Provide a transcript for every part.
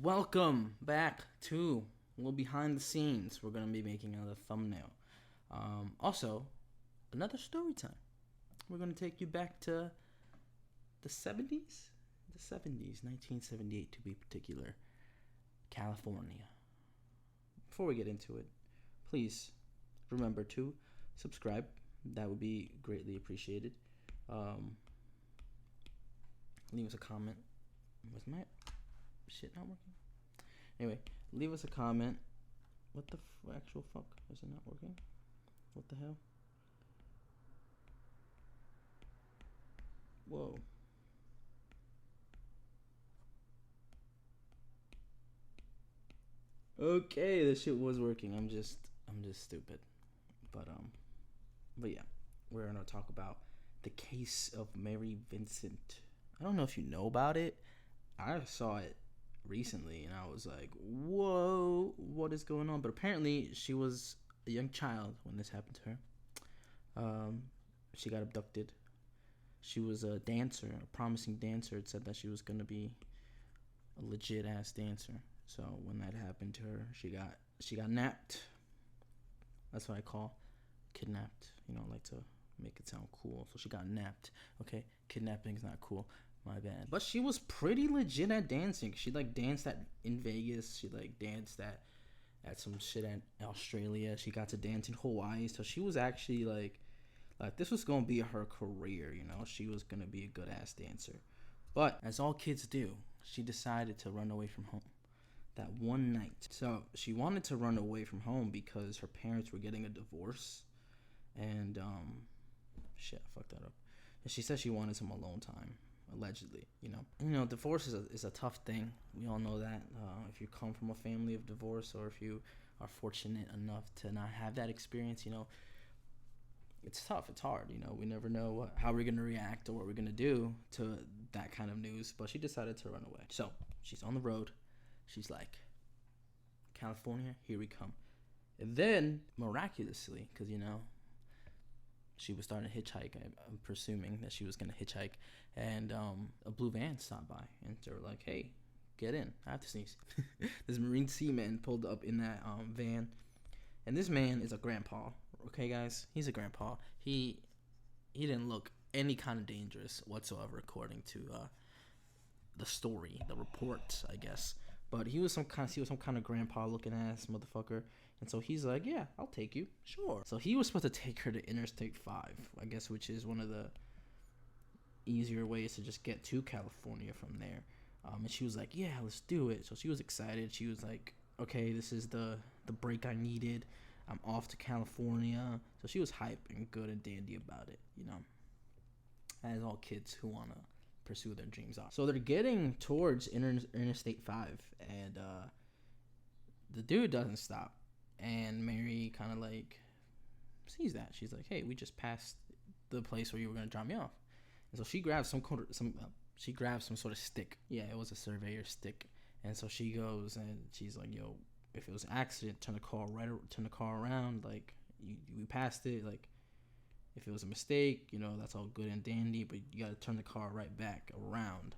welcome back to a little behind the scenes. We're gonna be making another thumbnail. Also, another story time. We're gonna take you back to the 70s, 1978 to be particular, California. Before we get into it, please remember to subscribe. That would be greatly appreciated. Leave us a comment. Was my shit not working? Anyway, leave us a comment. What the actual fuck? Is it not working? What the hell? Whoa. Okay, this shit was working. I'm just stupid. But yeah, we're gonna talk about the case of Mary Vincent. I don't know if you know about it. I saw it recently and I was like, whoa, what is going on? But apparently she was a young child when this happened to her. She got abducted. She was a dancer, a promising dancer. It said that she was going to be a legit ass dancer. So when that happened to her, she got napped. That's what I call kidnapped. You know, I like to make it sound cool. So she got napped. Okay, kidnapping is not cool. My bad. But she was pretty legit at dancing. She danced in Vegas. She danced at some shit in Australia. She got to dance in Hawaii. So she was actually like this was gonna be her career, you know. She was gonna be a good ass dancer. But as all kids do, she decided to run away from home that one night. So she wanted to run away from home because her parents were getting a divorce. And shit, I fucked that up. And she said she wanted some alone time. Allegedly, you know, divorce is a tough thing. We all know that. If you come from a family of divorce, or if you are fortunate enough to not have that experience, you know, it's tough. It's hard. You know, we never know how we're gonna react or what we're gonna do to that kind of news. But she decided to run away. So she's on the road. She's like, California, here we come. And then miraculously, because you know, she was starting to hitchhike. I'm presuming that she was going to hitchhike. And a blue van stopped by. And they were like, hey, get in. I have to sneeze. This Marine seaman pulled up in that van. And this man is a grandpa. Okay, guys? He's a grandpa. He didn't look any kind of dangerous whatsoever, according to the story, the report, I guess. But he was some kind of grandpa looking ass motherfucker. And so he's like, yeah, I'll take you. Sure. So he was supposed to take her to Interstate 5, I guess, which is one of the easier ways to just get to California from there. And she was like, yeah, let's do it. So she was excited. She was like, okay, this is the break I needed. I'm off to California. So she was hype and good and dandy about it, you know, as all kids who want to pursue their dreams are. So they're getting towards Interstate 5, and the dude doesn't stop. And Mary kind of sees that. She's like, hey, we just passed the place where you were going to drop me off. And so she grabs she grabs some sort of stick. Yeah, it was a surveyor stick. And so she goes and she's like, yo, if it was an accident, turn the car around. We passed it. If it was a mistake, you know, that's all good and dandy, but you got to turn the car right back around.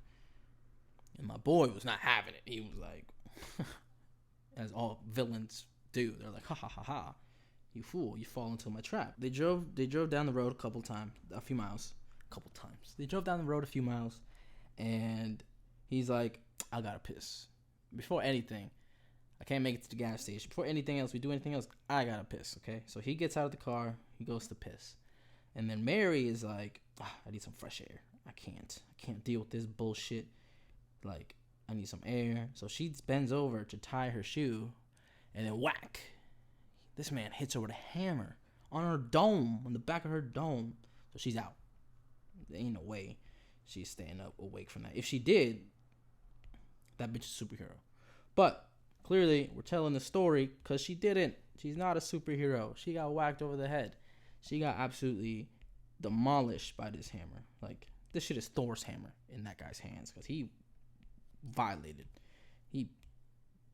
And my boy was not having it. He was like, as all villains do. They're like, ha ha ha ha, you fool, you fall into my trap. They drove down the road a few miles. They drove down the road a few miles, and he's like, I gotta piss. Before anything, I can't make it to the gas station. Before anything else, we do anything else, I gotta piss, okay? So he gets out of the car, he goes to piss. And then Mary is like, I need some fresh air. I can't deal with this bullshit. I need some air. So she bends over to tie her shoe. And then whack, this man hits her with a hammer on her dome, on the back of her dome. So she's out. There ain't no way she's staying up awake from that. If she did, that bitch is a superhero. But clearly, we're telling the story because she didn't. She's not a superhero. She got whacked over the head. She got absolutely demolished by this hammer. This shit is Thor's hammer in that guy's hands because he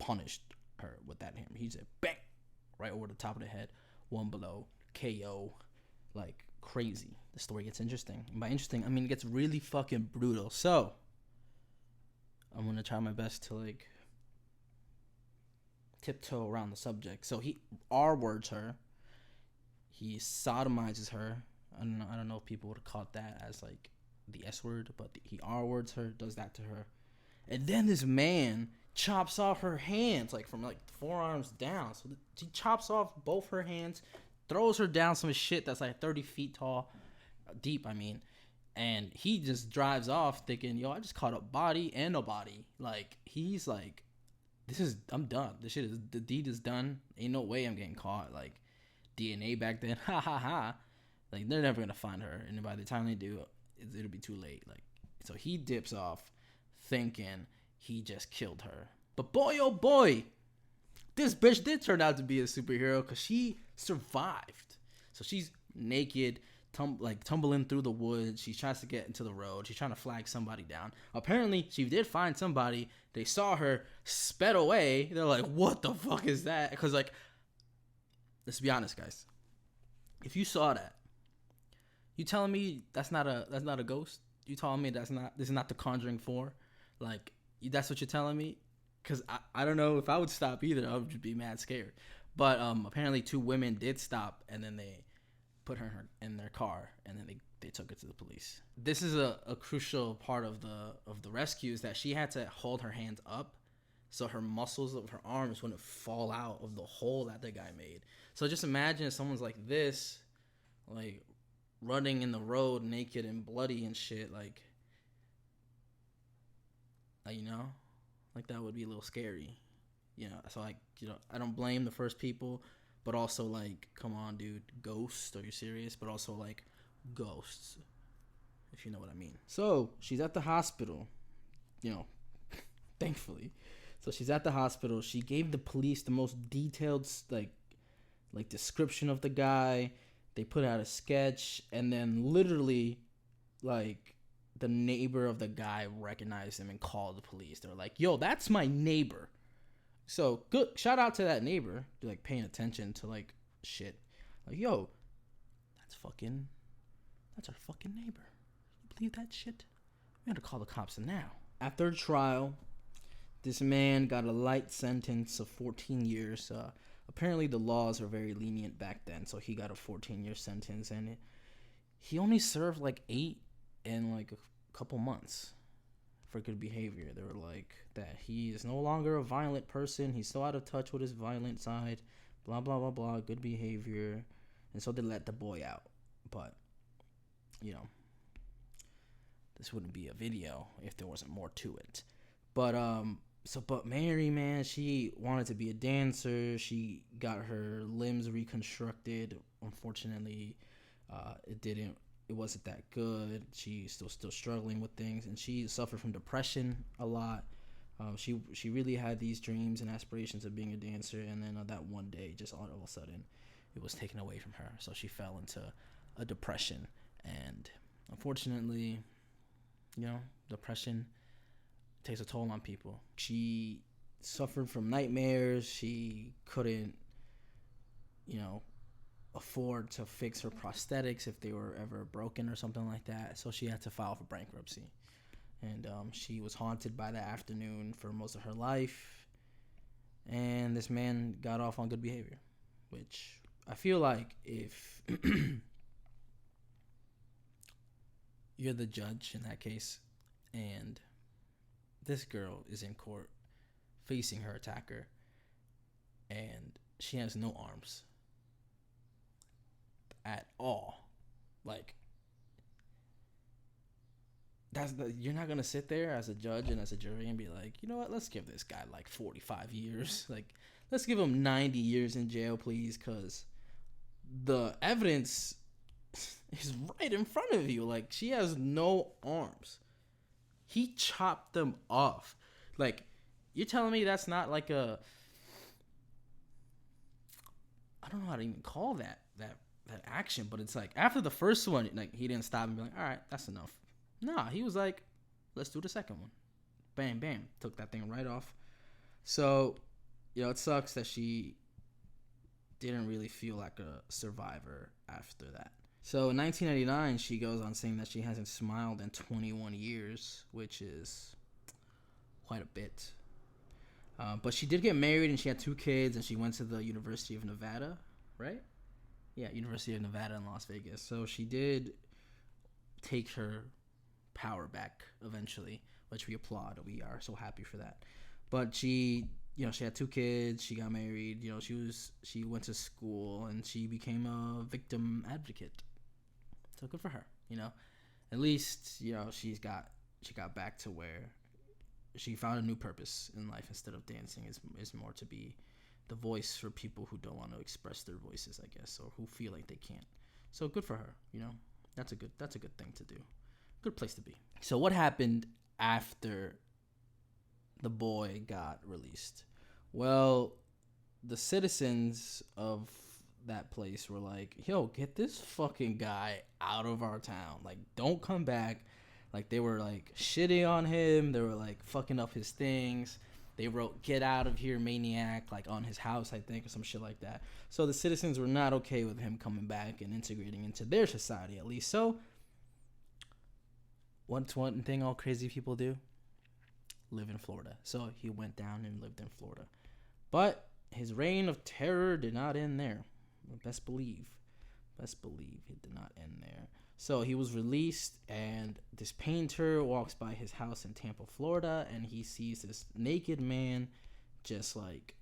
punished her with that hammer. He said bang right over the top of the head, one below, KO, crazy. The story gets interesting. And by interesting, I mean it gets really fucking brutal. So I'm gonna try my best to tiptoe around the subject. So he R-words her. He sodomizes her. I don't know if people would have caught that as like the S word, but he R-words her, does that to her. And then this man chops off her hands, like from like forearms down. So he chops off both her hands, throws her down some shit that's like 30 feet tall, deep, I mean. And he just drives off thinking, yo, I just caught a body and a body. Like, he's like, I'm done. The deed is done. Ain't no way I'm getting caught. Like, DNA back then, ha ha ha. Like, they're never gonna find her. And by the time they do, it'll be too late. Like, so he dips off thinking he just killed her. But boy, oh boy, this bitch did turn out to be a superhero because she survived. So she's naked, tumbling through the woods. She tries to get into the road. She's trying to flag somebody down. Apparently, she did find somebody. They saw her, sped away. They're like, what the fuck is that? Because, like, let's be honest, guys. If you saw that, you telling me that's not a ghost? You telling me this is not the Conjuring 4? Like, that's what you're telling me? Because I don't know if I would stop either. I would just be mad scared. But apparently 2 women did stop, and then they put her in their car, and then they took her to the police. This is a crucial part of the rescue, is that she had to hold her hands up so her muscles of her arms wouldn't fall out of the hole that the guy made. So just imagine if someone's like this, like running in the road naked and bloody and shit, like you know, like that would be a little scary, you know. So like, you know, I don't blame the first people, but also like, come on, dude, ghosts? Are you serious? But also like, ghosts, if you know what I mean. So she's at the hospital, you know, thankfully. So she's at the hospital. She gave the police the most detailed like description of the guy. They put out a sketch, and then literally, like, the neighbor of the guy recognized him and called the police. They're like, yo, that's my neighbor. So good, shout out to that neighbor, like paying attention to like shit. Like, yo, that's our fucking neighbor. You believe that shit? We gotta call the cops now. After a trial, this man got a light sentence of 14 years. Apparently the laws are very lenient back then, so he got a 14-year sentence, and he only served like 8 and like a couple months for good behavior. They were like that he is no longer a violent person. He's still out of touch with his violent side. Blah blah blah blah. Good behavior, and so they let the boy out. But you know, this wouldn't be a video if there wasn't more to it. But but Mary, man, she wanted to be a dancer. She got her limbs reconstructed. Unfortunately, it wasn't that good. She's still struggling with things, and she suffered from depression a lot. She really had these dreams and aspirations of being a dancer, and then that one day, just all of a sudden, it was taken away from her. So she fell into a depression, and unfortunately, you know, depression takes a toll on people. She suffered from nightmares. She couldn't, you know, afford to fix her prosthetics if they were ever broken or something like that. So she had to file for bankruptcy. And she was haunted by that afternoon for most of her life. And this man got off on good behavior, which I feel like if you're the judge in that case, and this girl is in court facing her attacker, and she has no arms at all. Like, you're not gonna sit there as a judge and as a jury and be like, you know what, let's give this guy like 45 years. Like, let's give him 90 years in jail, please, because the evidence is right in front of you. Like, she has no arms. He chopped them off. Like, you're telling me that's not like I don't know how to even call that action, but it's like after the first one, like, he didn't stop and be like, all right, that's enough. Nah, he was like, let's do the second one. Bam, bam. Took that thing right off. So, you know, it sucks that she didn't really feel like a survivor after that. So in 1999, she goes on saying that she hasn't smiled in 21 years, which is quite a bit. But she did get married and she had 2 kids and she went to the University of Nevada, right? Yeah, University of Nevada in Las Vegas. So she did take her power back eventually, which we applaud. We are so happy for that. But she had 2 kids. She got married. She went to school and she became a victim advocate. So good for her. At least she got back to where she found a new purpose in life. Instead of dancing is more to be the voice for people who don't want to express their voices, I guess, or who feel like they can't. So good for her. That's a good thing to do. Good place to be. So what happened after the boy got released? Well, the citizens of that place were like, yo, get this fucking guy out of our town. Like, don't come back. Like, they were like shitting on him. They were like fucking up his things. They wrote "Get out of here, maniac," like on his house, I think, or some shit like that. So the citizens were not okay with him coming back and integrating into their society, at least. So what's one thing all crazy people do? Live in Florida. So he went down and lived in Florida. But his reign of terror did not end there. Best believe it did not end there. So he was released, and this painter walks by his house in Tampa, Florida, and he sees this naked man just like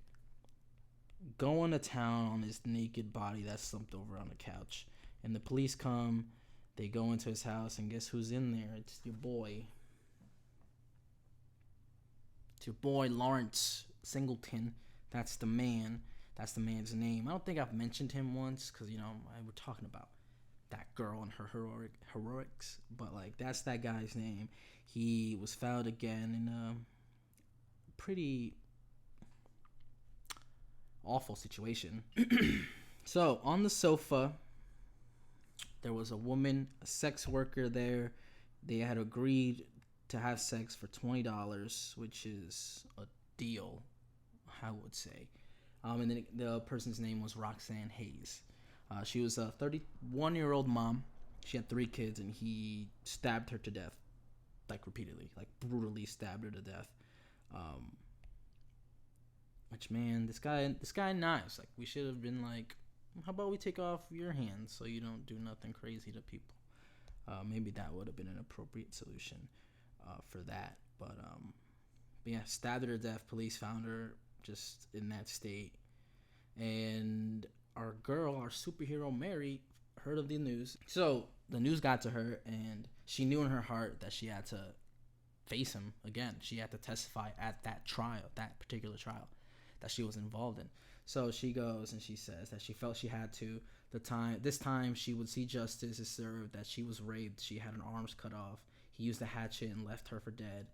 going to town on his naked body that's slumped over on the couch. And the police come, they go into his house, and guess who's in there? It's your boy. It's your boy Lawrence Singleton. That's the man. That's the man's name. I don't think I've mentioned him once because, we're talking about that girl and her heroics. But, like, that's that guy's name. He was found again in a pretty awful situation. So, on the sofa, there was a woman, a sex worker there. They had agreed to have sex for $20, which is a deal, I would say. And then the person's name was Roxanne Hayes. She was a 31-year-old mom. She had 3 kids, and he stabbed her to death, like repeatedly, like brutally stabbed her to death. Which, man, this guy nice. Like, we should have been like, how about we take off your hands so you don't do nothing crazy to people? Maybe that would have been an appropriate solution for that. But yeah, stabbed her to death. Police found her just in that state. And our superhero Mary, heard of the news. So the news got to her, and she knew in her heart that she had to face him again. She had to testify at that particular trial that she was involved in. So she goes and she says that she felt she had to. This time she would see justice is served, that she was raped. She had her arms cut off. He used a hatchet and left her for dead.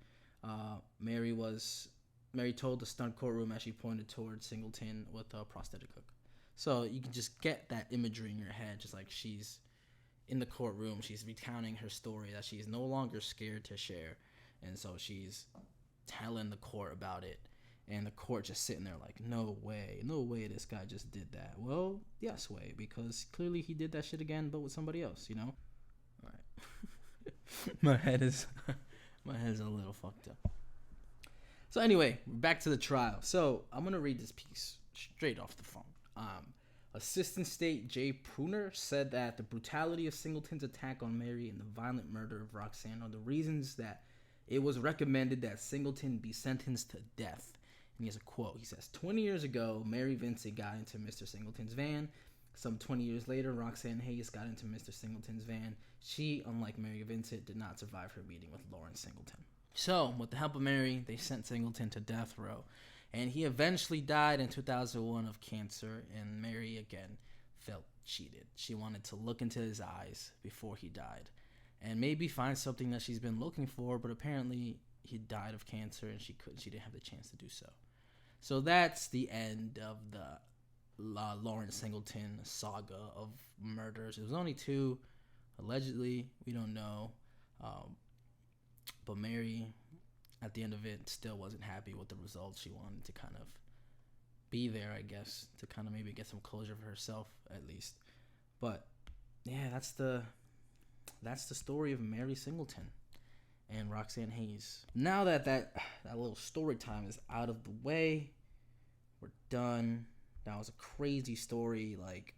Mary told the stunned courtroom as she pointed towards Singleton with a prosthetic hook. So you can just get that imagery in your head, just like she's in the courtroom. She's recounting her story that she's no longer scared to share. And so she's telling the court about it. And the court just sitting there like, no way this guy just did that. Well, yes way, because clearly he did that shit again, but with somebody else, All right. my head is a little fucked up. So anyway, back to the trial. So I'm going to read this piece straight off the phone. Assistant State Jay Pruner said that the brutality of Singleton's attack on Mary and the violent murder of Roxanne are the reasons that it was recommended that Singleton be sentenced to death. And he has a quote. He says, 20 years ago, Mary Vincent got into Mr. Singleton's van. Some 20 years later, Roxanne Hayes got into Mr. Singleton's van. She, unlike Mary Vincent, did not survive her meeting with Lawrence Singleton. So, with the help of Mary, they sent Singleton to death row. And he eventually died in 2001 of cancer, and Mary, again, felt cheated. She wanted to look into his eyes before he died and maybe find something that she's been looking for, but apparently he died of cancer and she didn't have the chance to do so. So that's the end of the Lawrence Singleton saga of murders. It was only 2, allegedly. We don't know. But Mary, at the end of it, still wasn't happy with the results. She wanted to kind of be there, I guess, to kind of maybe get some closure for herself, at least. But yeah, that's the story of Mary Singleton. and Roxanne Hayes. Now that little story time is out of the way, we're done. That was a crazy story. Like,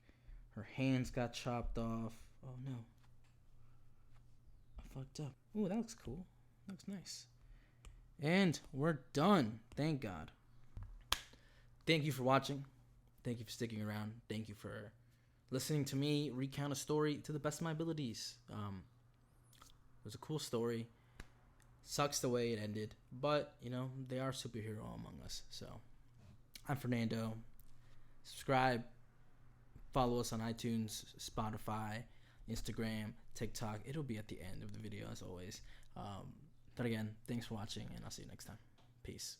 her hands got chopped off. Oh no, I fucked up. Ooh, that looks cool. That looks nice. And we're done. Thank God. Thank you for watching. Thank you for sticking around. Thank you for listening to me recount a story to the best of my abilities. It was a cool story. Sucks the way it ended, but you know, they are superhero among us. So I'm Fernando. Subscribe, follow us on iTunes, Spotify, Instagram, TikTok. It'll be at the end of the video as always. But again, thanks for watching, and I'll see you next time. Peace.